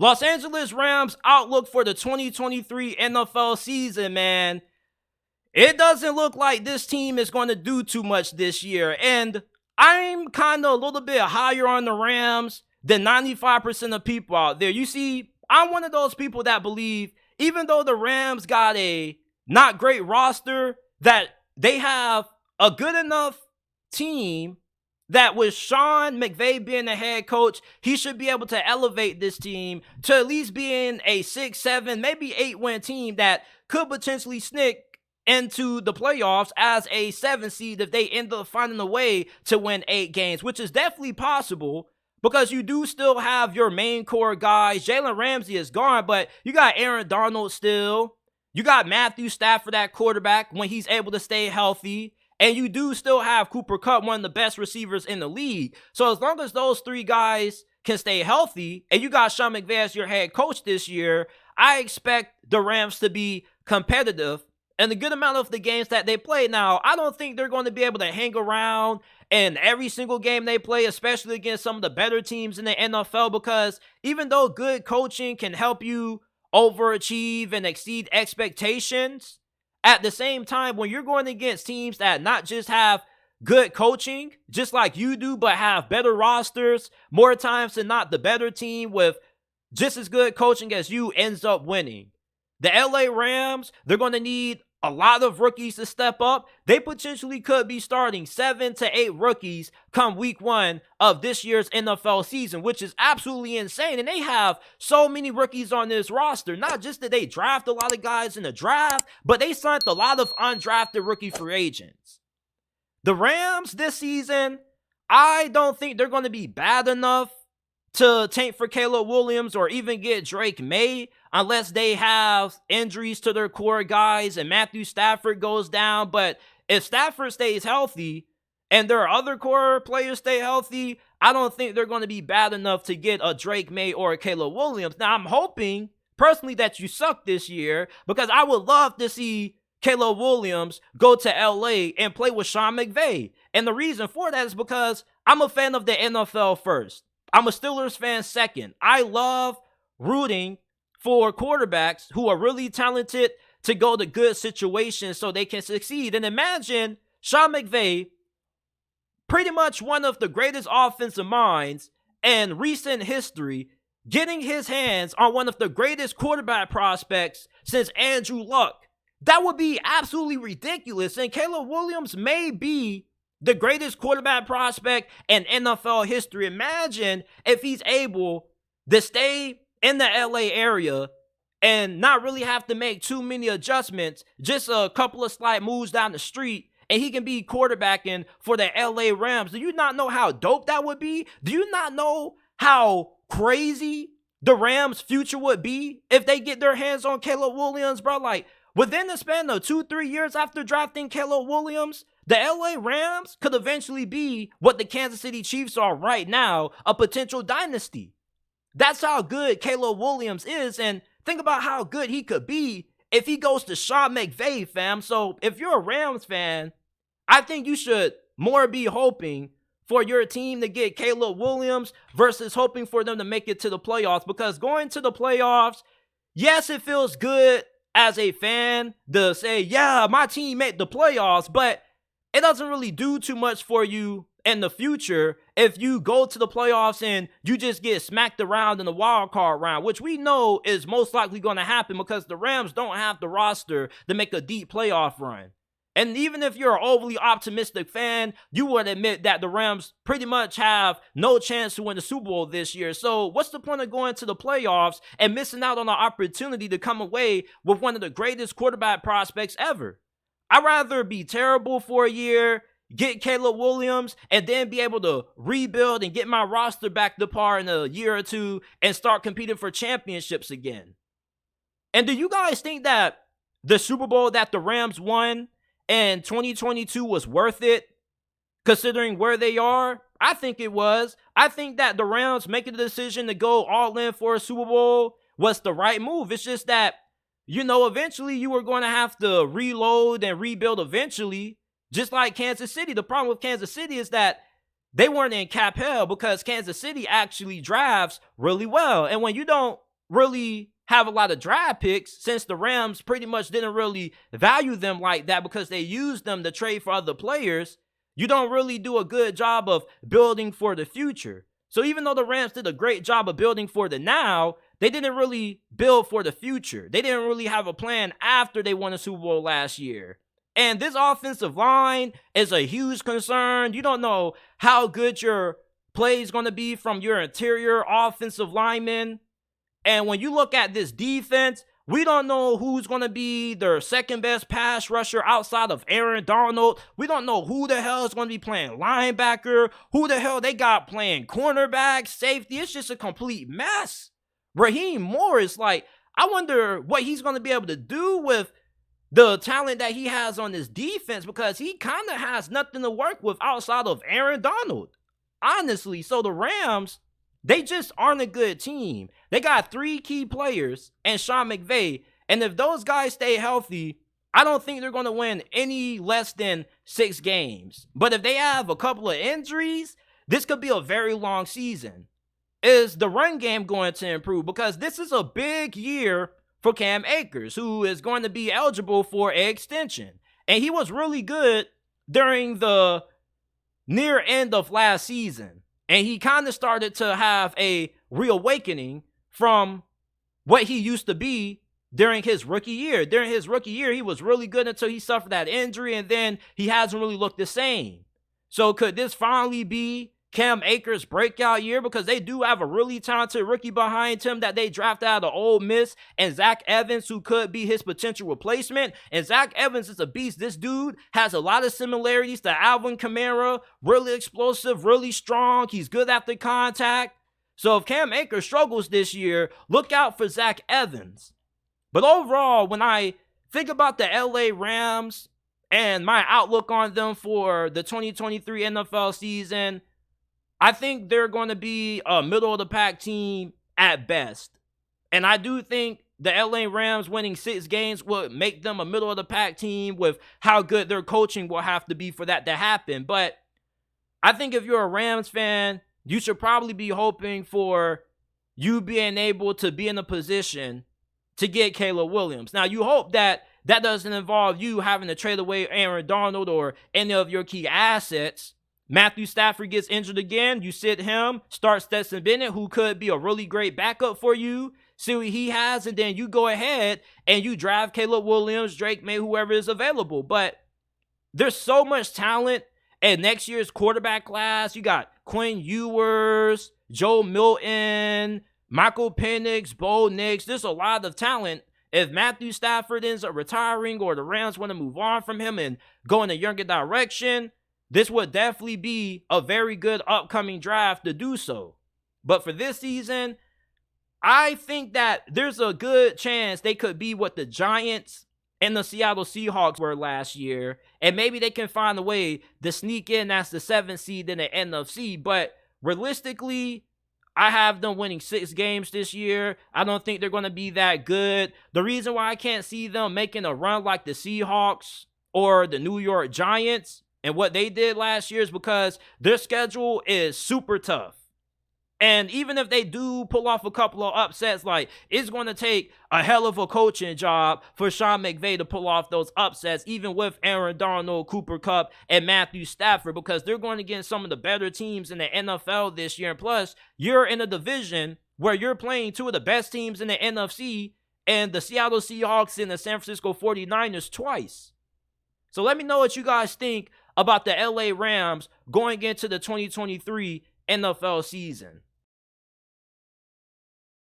Los Angeles Rams outlook for the 2023 NFL season, man. It doesn't look like this team is going to do too much this year. And I'm kind of a little bit higher on the Rams than 95% of people out there. You see, I'm one of those people that believe even though the Rams got a not great roster, that they have a good enough team that with Sean McVay being the head coach, he should be able to elevate this team to at least being a 6, 7, maybe 8-win team that could potentially sneak into the playoffs as a 7 seed if they end up finding a way to win 8 games, which is definitely possible because you do still have your main core guys. Jalen Ramsey is gone, but you got Aaron Donald still. You got Matthew Stafford at quarterback when he's able to stay healthy. And you do still have Cooper Kupp, one of the best receivers in the league. So as long as those 3 guys can stay healthy, and you got Sean McVay as your head coach this year, I expect the Rams to be competitive in a good amount of the games that they play. Now, I don't think they're going to be able to hang around in every single game they play, especially against some of the better teams in the NFL, because even though good coaching can help you overachieve and exceed expectations, at the same time, when you're going against teams that not just have good coaching, just like you do, but have better rosters, more times than not, the better team with just as good coaching as you ends up winning. The LA Rams, they're going to need a lot of rookies to step up. They potentially could be starting 7 to 8 rookies come week 1 of this year's NFL season, which is absolutely insane. And they have so many rookies on this roster. Not just that they draft a lot of guys in the draft, but they signed a lot of undrafted rookie free agents. The Rams this season, I don't think they're going to be bad enough to tank for Caleb Williams or even get Drake May unless they have injuries to their core guys and Matthew Stafford goes down. But if Stafford stays healthy and their other core players stay healthy, I don't think they're going to be bad enough to get a Drake May or a Caleb Williams. Now, I'm hoping personally that you suck this year because I would love to see Caleb Williams go to LA and play with Sean McVay. And the reason for that is because I'm a fan of the NFL first. I'm a Steelers fan second. I love rooting for quarterbacks who are really talented to go to good situations so they can succeed. And imagine Sean McVay, pretty much one of the greatest offensive minds in recent history, getting his hands on one of the greatest quarterback prospects since Andrew Luck. That would be absolutely ridiculous. And Caleb Williams may be the greatest quarterback prospect in NFL history. Imagine if he's able to stay in the LA area and not really have to make too many adjustments, just a couple of slight moves down the street, and he can be quarterbacking for the LA Rams. Do you not know how dope that would be? Do you not know how crazy the Rams' future would be if they get their hands on Caleb Williams, bro? Like, within the span of 2-3 years after drafting Caleb Williams, the LA Rams could eventually be what the Kansas City Chiefs are right now, a potential dynasty. That's how good Caleb Williams is, and think about how good he could be if he goes to Sean McVay, fam. So if you're a Rams fan, I think you should more be hoping for your team to get Caleb Williams versus hoping for them to make it to the playoffs, because going to the playoffs, yes, it feels good as a fan to say, yeah, my team made the playoffs, but it doesn't really do too much for you in the future if you go to the playoffs and you just get smacked around in the wild card round, which we know is most likely going to happen because the Rams don't have the roster to make a deep playoff run. And even if you're an overly optimistic fan, you would admit that the Rams pretty much have no chance to win the Super Bowl this year. So what's the point of going to the playoffs and missing out on the opportunity to come away with one of the greatest quarterback prospects ever? I'd rather be terrible for a year, get Caleb Williams, and then be able to rebuild and get my roster back to par in a year or two and start competing for championships again. And do you guys think that the Super Bowl that the Rams won in 2022 was worth it, considering where they are? I think it was. I think that the Rams making the decision to go all in for a Super Bowl was the right move. It's just that, you know, eventually you were going to have to reload and rebuild eventually, just like Kansas City. The problem with Kansas City is that they weren't in cap hell because Kansas City actually drafts really well. And when you don't really have a lot of draft picks since the Rams pretty much didn't really value them like that because they used them to trade for other players. You don't really do a good job of building for the future. So even though the Rams did a great job of building for the now, they didn't really build for the future. They didn't really have a plan after they won a Super Bowl last year. And this offensive line is a huge concern. You don't know how good your play is going to be from your interior offensive linemen. And when you look at this defense, we don't know who's going to be their second best pass rusher outside of Aaron Donald. We don't know who the hell is going to be playing linebacker, who the hell they got playing cornerback, safety. It's just a complete mess. Raheem Morris, like, I wonder what he's going to be able to do with the talent that he has on this defense because he kind of has nothing to work with outside of Aaron Donald. Honestly, so the Rams, they just aren't a good team. They got 3 key players and Sean McVay. And if those guys stay healthy, I don't think they're going to win any less than 6 games. But if they have a couple of injuries, this could be a very long season. Is the run game going to improve? Because this is a big year for Cam Akers, who is going to be eligible for an extension. And he was really good during the near end of last season. And he kind of started to have a reawakening from what he used to be during his rookie year. During his rookie year, he was really good until he suffered that injury, and then he hasn't really looked the same. So could this finally be Cam Akers' breakout year? Because they do have a really talented rookie behind him that they drafted out of Ole Miss, and Zach Evans, who could be his potential replacement. And Zach Evans is a beast. This dude has a lot of similarities to Alvin Kamara. Really explosive, really strong. He's good after contact. So if Cam Akers struggles this year, look out for Zach Evans. But overall, when I think about the LA Rams and my outlook on them for the 2023 NFL season, I think they're going to be a middle-of-the-pack team at best. And I do think the LA Rams winning 6 games will make them a middle-of-the-pack team with how good their coaching will have to be for that to happen. But I think if you're a Rams fan, you should probably be hoping for you being able to be in a position to get Caleb Williams. Now, you hope that that doesn't involve you having to trade away Aaron Donald or any of your key assets. Matthew Stafford gets injured again. You sit him, start Stetson Bennett, who could be a really great backup for you. See what he has, and then you go ahead and you draft Caleb Williams, Drake May, whoever is available. But there's so much talent in next year's quarterback class. You got Quinn Ewers, Joe Milton, Michael Penix, Bo Nix. There's a lot of talent. If Matthew Stafford ends up retiring or the Rams want to move on from him and go in a younger direction, this would definitely be a very good upcoming draft to do so. But for this season, I think that there's a good chance they could be what the Giants and the Seattle Seahawks were last year. And maybe they can find a way to sneak in as the 7th seed in the NFC. But realistically, I have them winning 6 games this year. I don't think they're going to be that good. The reason why I can't see them making a run like the Seahawks or the New York Giants and what they did last year is because their schedule is super tough. And even if they do pull off a couple of upsets, like, it's going to take a hell of a coaching job for Sean McVay to pull off those upsets, even with Aaron Donald, Cooper Kupp, and Matthew Stafford, because they're going against some of the better teams in the NFL this year. And plus, you're in a division where you're playing 2 of the best teams in the NFC, and the Seattle Seahawks and the San Francisco 49ers twice. So let me know what you guys think about the LA Rams going into the 2023 NFL season.